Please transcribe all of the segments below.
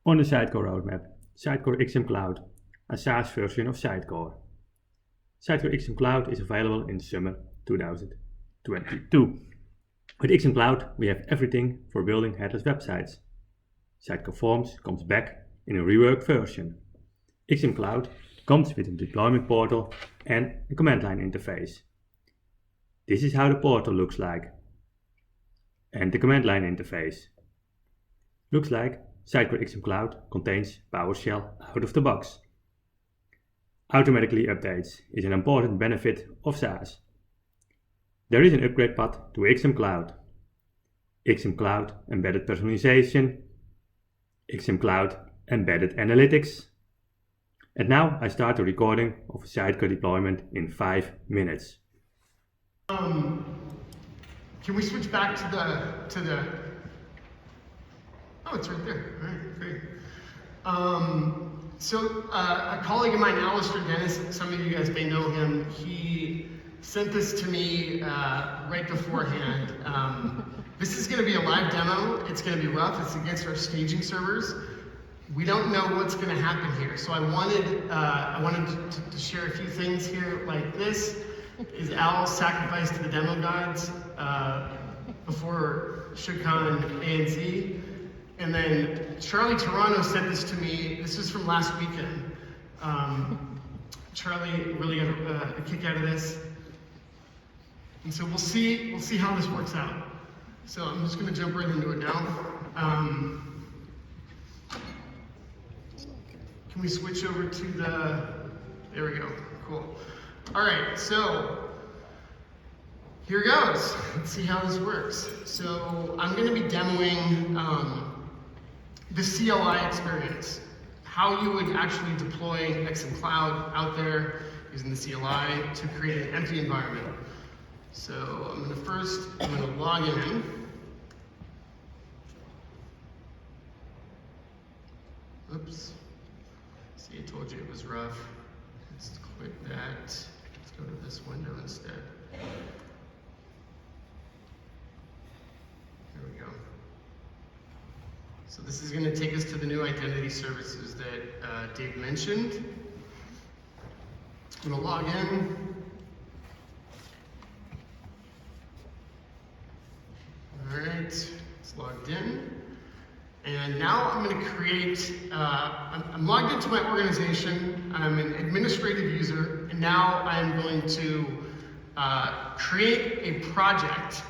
On the Sitecore roadmap, Sitecore XM Cloud, a SaaS version of Sitecore. Sitecore XM Cloud is available in summer 2022. With XM Cloud, we have everything for building headless websites. Sitecore Forms comes back in a reworked version. XM Cloud comes with a deployment portal and a command line interface. This is how the portal looks like. And the command line interface. Looks like Sitecore XM Cloud contains PowerShell out of the box. Automatically updates is an important benefit of SaaS. There is an upgrade path to XM Cloud Embedded Personalization, XM Cloud Embedded Analytics. And now I start the recording of a Sitecore deployment in 5 minutes. Can we switch back to the oh, it's right there. All right, great. A colleague of mine, Alistair Dennis, some of you guys may know him, he sent this to me right beforehand. This is going to be a live demo. It's going to be rough. It's against our staging servers. We don't know what's going to happen here. So I wanted to share a few things here like this. Is Al sacrificed to the demo gods before SUGCON and A&Z? And then Charlie Toronto sent this to me. This is from last weekend. Charlie really got a kick out of this. And so we'll see how this works out. So I'm just going to jump right into it now. Can we switch over to there we go, cool. All right, so here goes. Let's see how this works. So I'm going to be demoing the CLI experience, how you would actually deploy XM Cloud out there using the CLI to create an empty environment. So I'm going to log in. Oops. See, I told you it was rough. Let's quit that. Let's go to this window instead. There we go. So this is going to take us to the new identity services that Dave mentioned. I'm going to log in. All right, it's logged in. And now I'm going to create, I'm logged into my organization, I'm an administrative user, and now I'm going to create a project.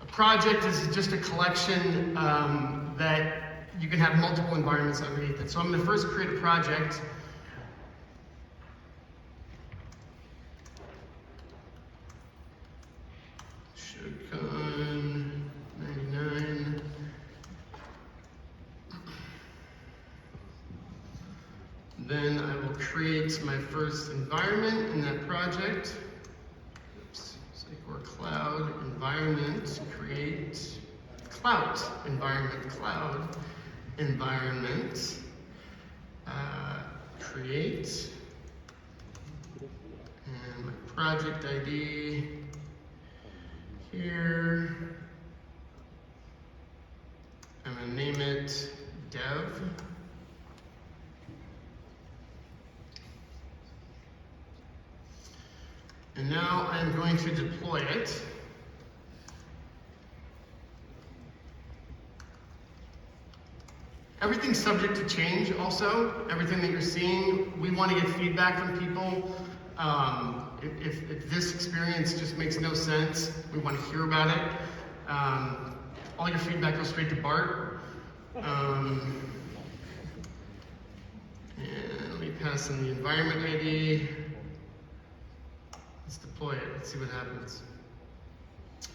A project is just a collection that you can have multiple environments underneath it. So I'm going to first create a project. SUGCON 99. Then I will create my first environment in that project. Oops, Sitecore Cloud environment, create cloud environment, cloud environment, create, and my project ID here. I'm going to name it dev. And now I'm going to deploy it. Everything's subject to change also. Everything that you're seeing, we want to get feedback from people. If this experience just makes no sense, we want to hear about it. All your feedback goes straight to Bart. And let me pass in the environment ID. Let's deploy it, let's see what happens.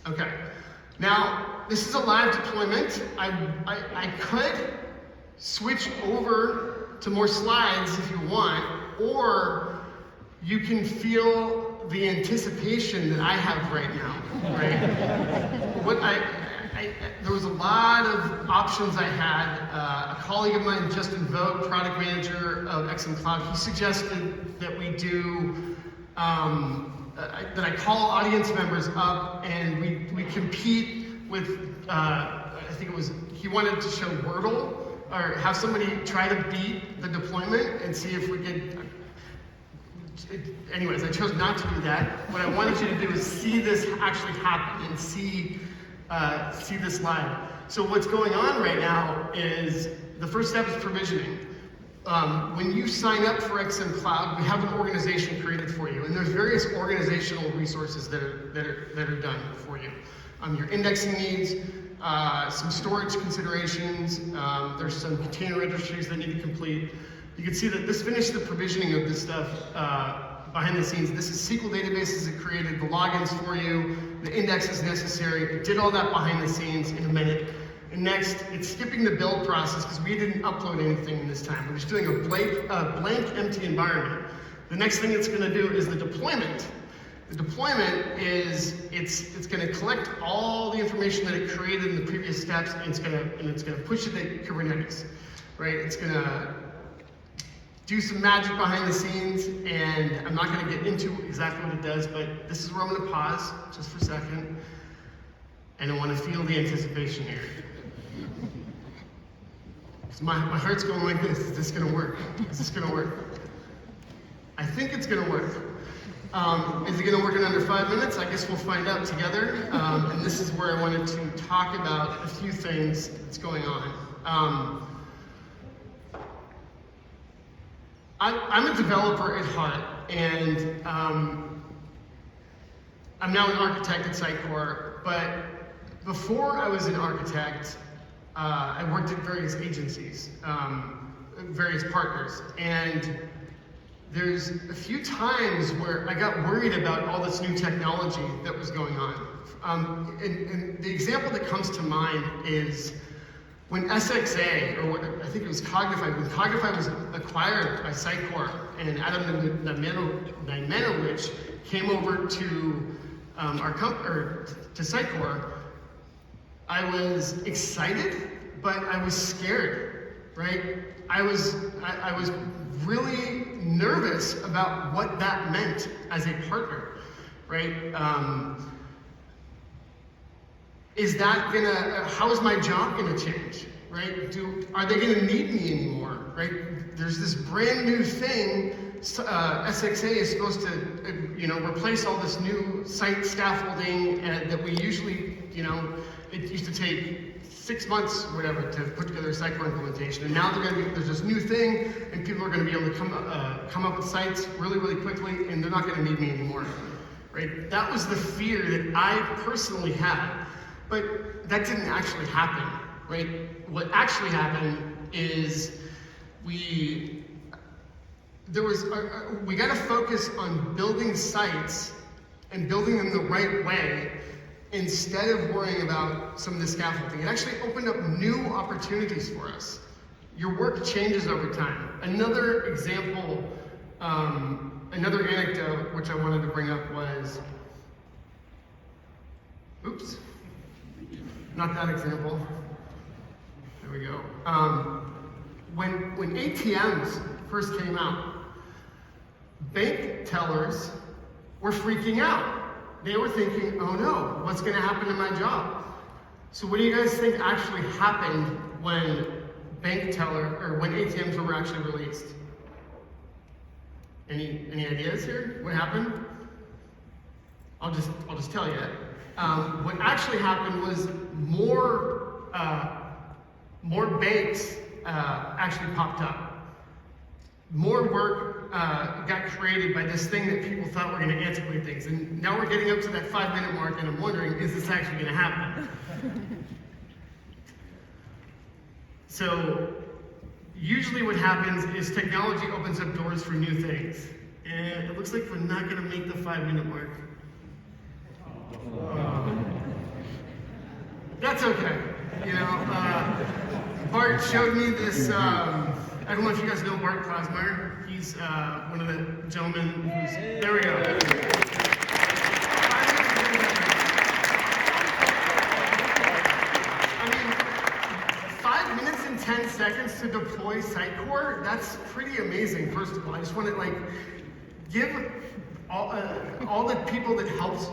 Okay, now this is a live deployment. I could switch over to more slides if you want, or you can feel the anticipation that I have right now, right? There was a lot of options I had. A colleague of mine, Justin Vogt, product manager of XM Cloud, he suggested that we do that I call audience members up and we compete with, I think it was, he wanted to show Wordle, or have somebody try to beat the deployment and see if we could. Anyways, I chose not to do that. What I wanted you to do is see this actually happen and see this live. So what's going on right now is the first step is provisioning. When you sign up for XM Cloud, we have an organization created for you, and there's various organizational resources that are done for you. Your indexing needs, some storage considerations, there's some container registries that need to complete. You can see that this finished the provisioning of this stuff behind the scenes. This is SQL databases that created the logins for you, the indexes necessary. It did all that behind the scenes in a minute. And next, it's skipping the build process because we didn't upload anything this time. We're just doing a blank empty environment. The next thing it's going to do is the deployment. The deployment is it's going to collect all the information that it created in the previous steps, and it's going to push it to Kubernetes, right? It's going to do some magic behind the scenes, and I'm not going to get into exactly what it does, but this is where I'm going to pause just for a second, and I want to feel the anticipation here. My heart's going like this. Is this going to work? Is this going to work? I think it's going to work. Is it going to work in under 5 minutes? I guess we'll find out together. And this is where I wanted to talk about a few things that's going on. I'm a developer at heart, and I'm now an architect at Sitecore, but before I was an architect, I worked at various agencies, various partners, and there's a few times where I got worried about all this new technology that was going on. And the example that comes to mind is when SXA, or what, I think it was Cognify, when Cognify was acquired by Sitecore, and Adam Najmanowicz came over to to Sitecore, I was excited, but I was scared, right? I was really nervous about what that meant as a partner, right? How is my job gonna change, right? Are they gonna need me anymore, right? There's this brand new thing, SXA is supposed to, replace all this new site scaffolding that we usually, it used to take 6 months or whatever to put together a Sitecore implementation, and now there's this new thing, and people are going to be able to come up with sites really, really quickly, and they're not going to need me anymore, right? That was the fear that I personally had, but that didn't actually happen, right? What actually happened is we got to focus on building sites and building them the right way, instead of worrying about some of the scaffolding. It actually opened up new opportunities for us. Your work changes over time. Another example, another anecdote which I wanted to bring up was, oops, not that example. There we go. When ATMs first came out, bank tellers were freaking out. They were thinking, oh no, what's going to happen to my job? So what do you guys think actually happened when when ATMs were actually released? Any ideas here? What happened? I'll just tell you. What actually happened was more banks actually popped up. More work got created by this thing that people thought were going to antiquate things. And now we're getting up to that 5-minute mark, and I'm wondering, is this actually going to happen? So usually what happens is technology opens up doors for new things. And it looks like we're not going to make the 5-minute mark. That's okay. Bart showed me this, I don't know if you guys know Bart Klasmeyer. He's one of the gentlemen who's, there we go. 5 minutes and 10 seconds to deploy Sitecore, that's pretty amazing, first of all. I just want to give all the people that helped